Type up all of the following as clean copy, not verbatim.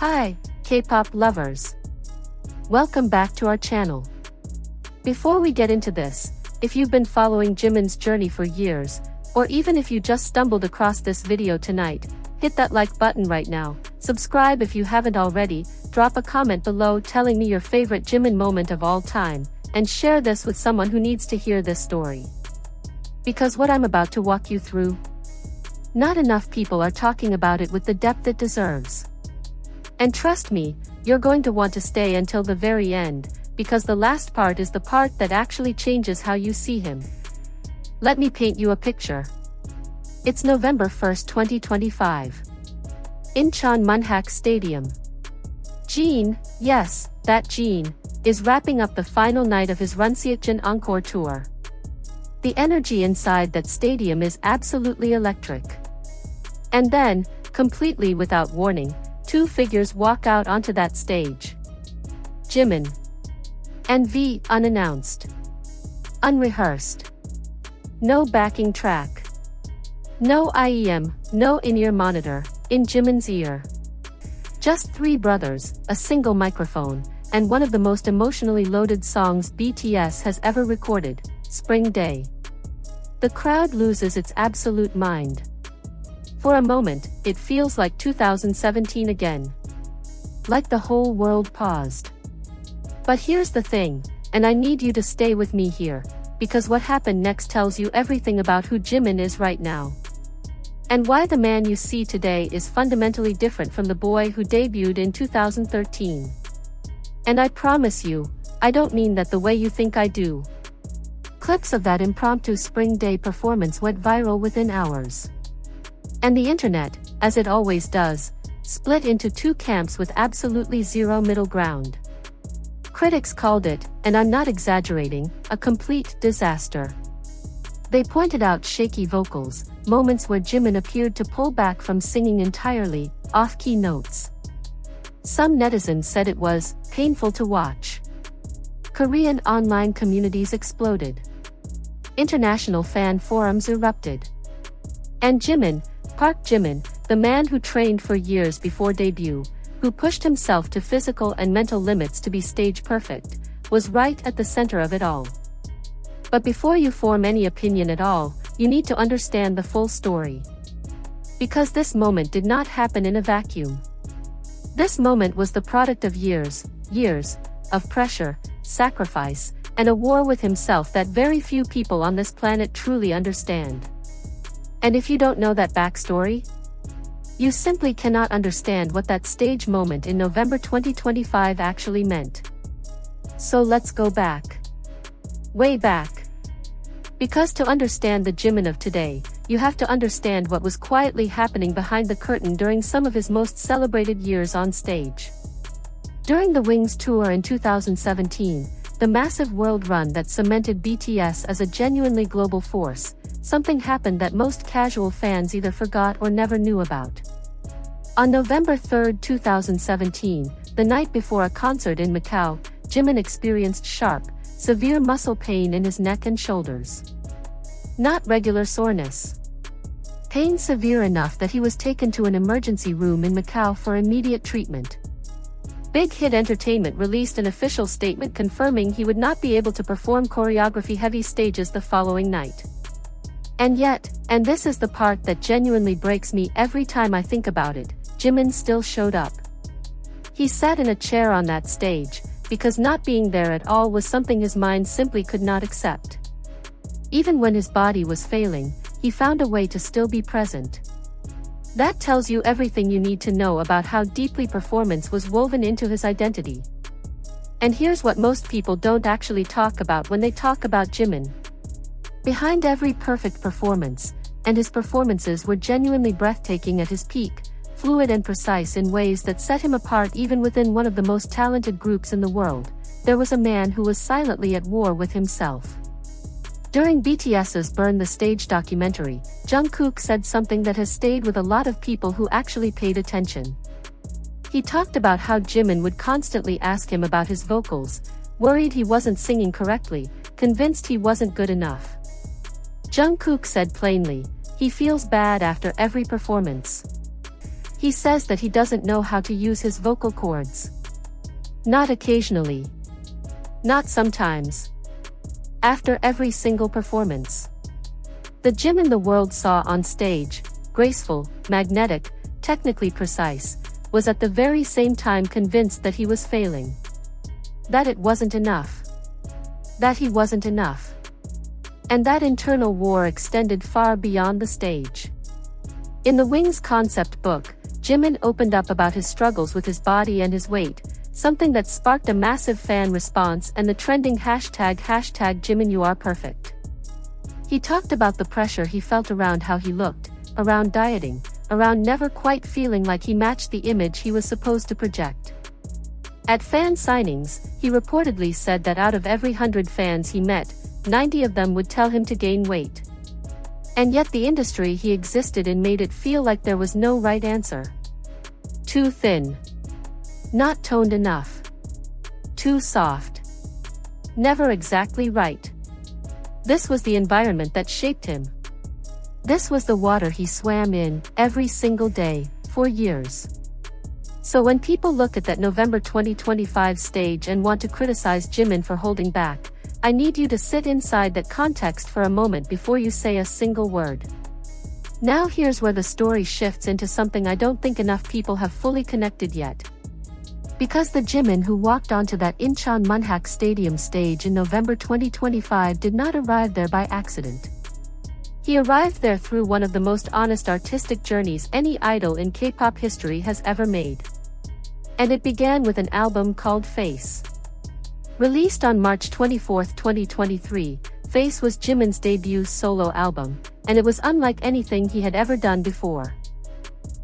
Hi, K-pop lovers. Welcome back to our channel. Before we get into this, if you've been following Jimin's journey for years, or even if you just stumbled across this video tonight, hit that like button right now, subscribe if you haven't already, drop a comment below telling me your favorite Jimin moment of all time, and share this with someone who needs to hear this story. Because what I'm about to walk you through, not enough people are talking about it with the depth it deserves. And trust me, you're going to want to stay until the very end, because the last part is the part that actually changes how you see him. Let me paint you a picture. It's November 1st, 2025. Incheon Munhak Stadium. Jin, yes, that Jin, is wrapping up the final night of his Runseokjin Encore tour. The energy inside that stadium is absolutely electric. And then, completely without warning, two figures walk out onto that stage. Jimin and V, unannounced. Unrehearsed. No backing track. No IEM, no in-ear monitor, in Jimin's ear. Just three brothers, a single microphone, and one of the most emotionally loaded songs BTS has ever recorded, Spring Day. The crowd loses its absolute mind. For a moment, it feels like 2017 again. Like the whole world paused. But here's the thing, and I need you to stay with me here, because what happened next tells you everything about who Jimin is right now. And why the man you see today is fundamentally different from the boy who debuted in 2013. And I promise you, I don't mean that the way you think I do. Clips of that impromptu Spring Day performance went viral within hours. And the internet, as it always does, split into two camps with absolutely zero middle ground. Critics called it, and I'm not exaggerating, a complete disaster. They pointed out shaky vocals, moments where Jimin appeared to pull back from singing entirely, off-key notes. Some netizens said it was painful to watch. Korean online communities exploded. International fan forums erupted. And Jimin, Park Jimin, the man who trained for years before debut, who pushed himself to physical and mental limits to be stage perfect, was right at the center of it all. But before you form any opinion at all, you need to understand the full story. Because this moment did not happen in a vacuum. This moment was the product of years of pressure, sacrifice, and a war with himself that very few people on this planet truly understand. And if you don't know that backstory, you simply cannot understand what that stage moment in November 2025 actually meant. So let's go back. Way back. Because to understand the Jimin of today, you have to understand what was quietly happening behind the curtain during some of his most celebrated years on stage. During the Wings tour in 2017, the massive world run that cemented BTS as a genuinely global force, something happened that most casual fans either forgot or never knew about. On November 3, 2017, the night before a concert in Macau, Jimin experienced sharp, severe muscle pain in his neck and shoulders. Not regular soreness. Pain severe enough that he was taken to an emergency room in Macau for immediate treatment. Big Hit Entertainment released an official statement confirming he would not be able to perform choreography-heavy stages the following night. And yet, and this is the part that genuinely breaks me every time I think about it, Jimin still showed up. He sat in a chair on that stage, because not being there at all was something his mind simply could not accept. Even when his body was failing, he found a way to still be present. That tells you everything you need to know about how deeply performance was woven into his identity. And here's what most people don't actually talk about when they talk about Jimin. Behind every perfect performance, and his performances were genuinely breathtaking at his peak, fluid and precise in ways that set him apart even within one of the most talented groups in the world, there was a man who was silently at war with himself. During BTS's Burn the Stage documentary, Jungkook said something that has stayed with a lot of people who actually paid attention. He talked about how Jimin would constantly ask him about his vocals, worried he wasn't singing correctly, convinced he wasn't good enough. Jungkook said plainly, he feels bad after every performance. He says that he doesn't know how to use his vocal cords. Not occasionally. Not sometimes. After every single performance. The Jimin the world saw on stage, graceful, magnetic, technically precise, was at the very same time convinced that he was failing. That it wasn't enough. That he wasn't enough. And that internal war extended far beyond the stage. In the Wings concept book, Jimin opened up about his struggles with his body and his weight, something that sparked a massive fan response and the trending hashtag #JiminYouArePerfect. He talked about the pressure he felt around how he looked, around dieting, around never quite feeling like he matched the image he was supposed to project. At fan signings, he reportedly said that out of every 100 fans he met, 90 of them would tell him to gain weight. And yet the industry he existed in made it feel like there was no right answer. Too thin. Not toned enough. Too soft. Never exactly right. This was the environment that shaped him. This was the water he swam in, every single day, for years. So when people look at that November 2025 stage and want to criticize Jimin for holding back, I need you to sit inside that context for a moment before you say a single word. Now here's where the story shifts into something I don't think enough people have fully connected yet. Because the Jimin who walked onto that Incheon Munhak Stadium stage in November 2025 did not arrive there by accident. He arrived there through one of the most honest artistic journeys any idol in K-pop history has ever made. And it began with an album called Face. Released on March 24, 2023, Face was Jimin's debut solo album, and it was unlike anything he had ever done before.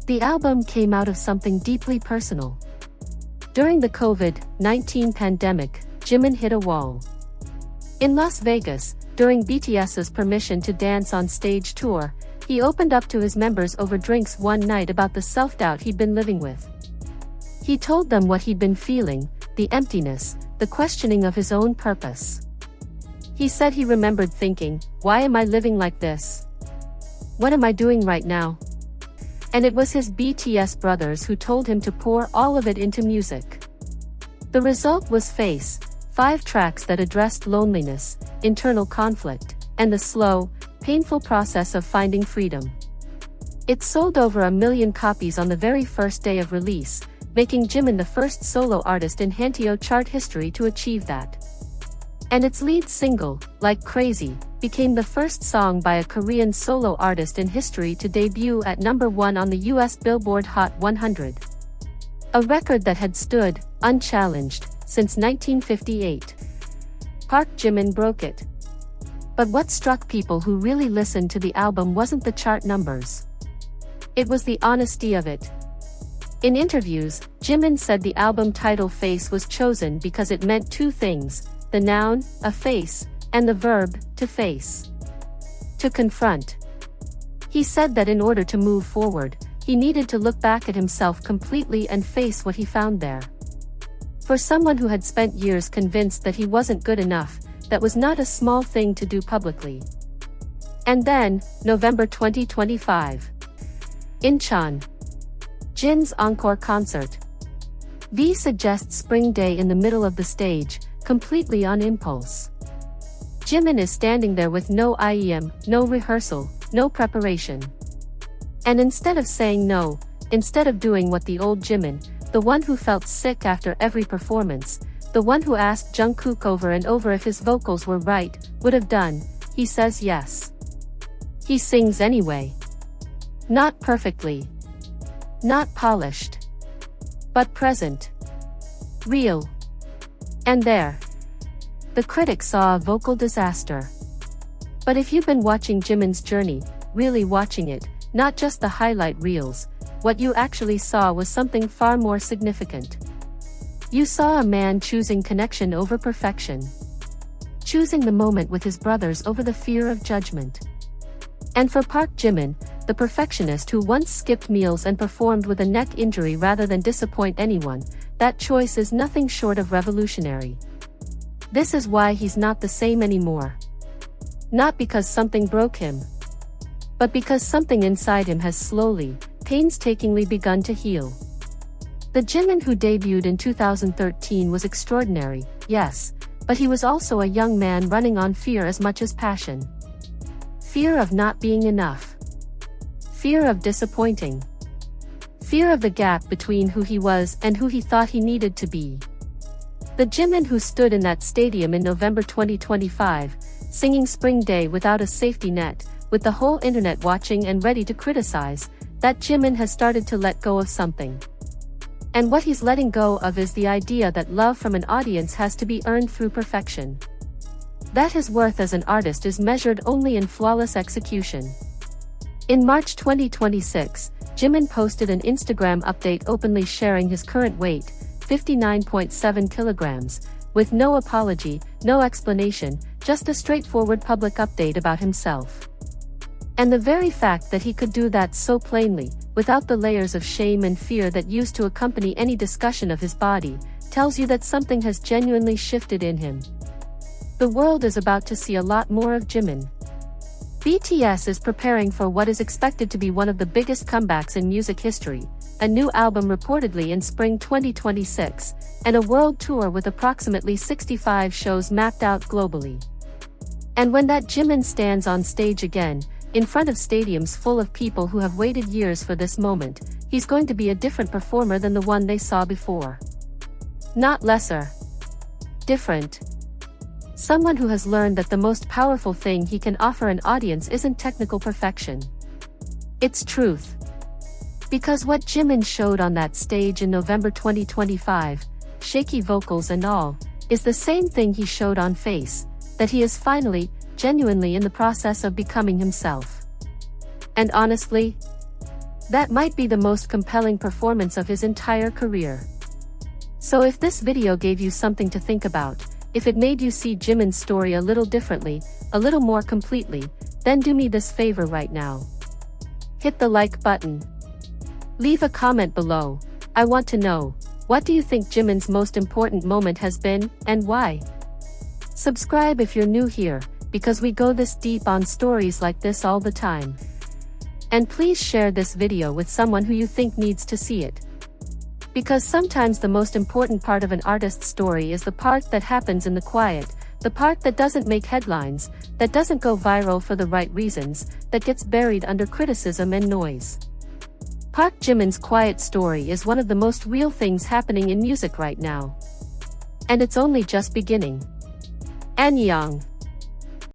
The album came out of something deeply personal. During the COVID-19 pandemic, Jimin hit a wall. In Las Vegas, during BTS's Permission to Dance on Stage tour, he opened up to his members over drinks one night about the self-doubt he'd been living with. He told them what he'd been feeling, the emptiness, the questioning of his own purpose. He said he remembered thinking, why am I living like this? What am I doing right now? And it was his BTS brothers who told him to pour all of it into music. The result was Face, 5 tracks that addressed loneliness, internal conflict, and the slow, painful process of finding freedom. It sold over 1 million copies on the very first day of release, making Jimin the first solo artist in Hanteo chart history to achieve that. And its lead single, Like Crazy, became the first song by a Korean solo artist in history to debut at #1 on the US Billboard Hot 100. A record that had stood, unchallenged, since 1958. Park Jimin broke it. But what struck people who really listened to the album wasn't the chart numbers. It was the honesty of it. In interviews, Jimin said the album title Face was chosen because it meant 2 things, the noun, a face, and the verb, to face. To confront. He said that in order to move forward, he needed to look back at himself completely and face what he found there. For someone who had spent years convinced that he wasn't good enough, that was not a small thing to do publicly. And then, November 2025. Incheon. Jin's encore concert. V suggests Spring Day in the middle of the stage, completely on impulse. Jimin is standing there with no IEM, no rehearsal, no preparation. And instead of saying no, instead of doing what the old Jimin, the one who felt sick after every performance, the one who asked Jungkook over and over if his vocals were right, would have done, he says yes. He sings anyway. Not perfectly. Not polished. But present. Real. And there. The critics saw a vocal disaster. But if you've been watching Jimin's journey, really watching it, not just the highlight reels, what you actually saw was something far more significant. You saw a man choosing connection over perfection. Choosing the moment with his brothers over the fear of judgment. And for Park Jimin, the perfectionist who once skipped meals and performed with a neck injury rather than disappoint anyone, that choice is nothing short of revolutionary. This is why he's not the same anymore. Not because something broke him, but because something inside him has slowly, painstakingly begun to heal. The Jimin who debuted in 2013 was extraordinary, yes, but he was also a young man running on fear as much as passion. Fear of not being enough. Fear of disappointing. Fear of the gap between who he was and who he thought he needed to be. The Jimin who stood in that stadium in November 2025, singing Spring Day without a safety net, with the whole internet watching and ready to criticize, that Jimin has started to let go of something. And what he's letting go of is the idea that love from an audience has to be earned through perfection. That his worth as an artist is measured only in flawless execution. In March 2026, Jimin posted an Instagram update openly sharing his current weight, 59.7 kilograms, with no apology, no explanation, just a straightforward public update about himself. And the very fact that he could do that so plainly, without the layers of shame and fear that used to accompany any discussion of his body, tells you that something has genuinely shifted in him. The world is about to see a lot more of Jimin. BTS is preparing for what is expected to be one of the biggest comebacks in music history, a new album reportedly in spring 2026, and a world tour with approximately 65 shows mapped out globally. And when that Jimin stands on stage again, in front of stadiums full of people who have waited years for this moment, he's going to be a different performer than the one they saw before. Not lesser. Different. Someone who has learned that the most powerful thing he can offer an audience isn't technical perfection. It's truth. Because what Jimin showed on that stage in November 2025, shaky vocals and all, is the same thing he showed on Face, that he is finally, genuinely in the process of becoming himself. And honestly, that might be the most compelling performance of his entire career. So if this video gave you something to think about, if it made you see Jimin's story a little differently, a little more completely, then do me this favor right now. Hit the like button. Leave a comment below. I want to know, what do you think Jimin's most important moment has been, and why? Subscribe if you're new here, because we go this deep on stories like this all the time. And please share this video with someone who you think needs to see it. Because sometimes the most important part of an artist's story is the part that happens in the quiet, the part that doesn't make headlines, that doesn't go viral for the right reasons, that gets buried under criticism and noise. Park Jimin's quiet story is one of the most real things happening in music right now. And it's only just beginning. Annyeong.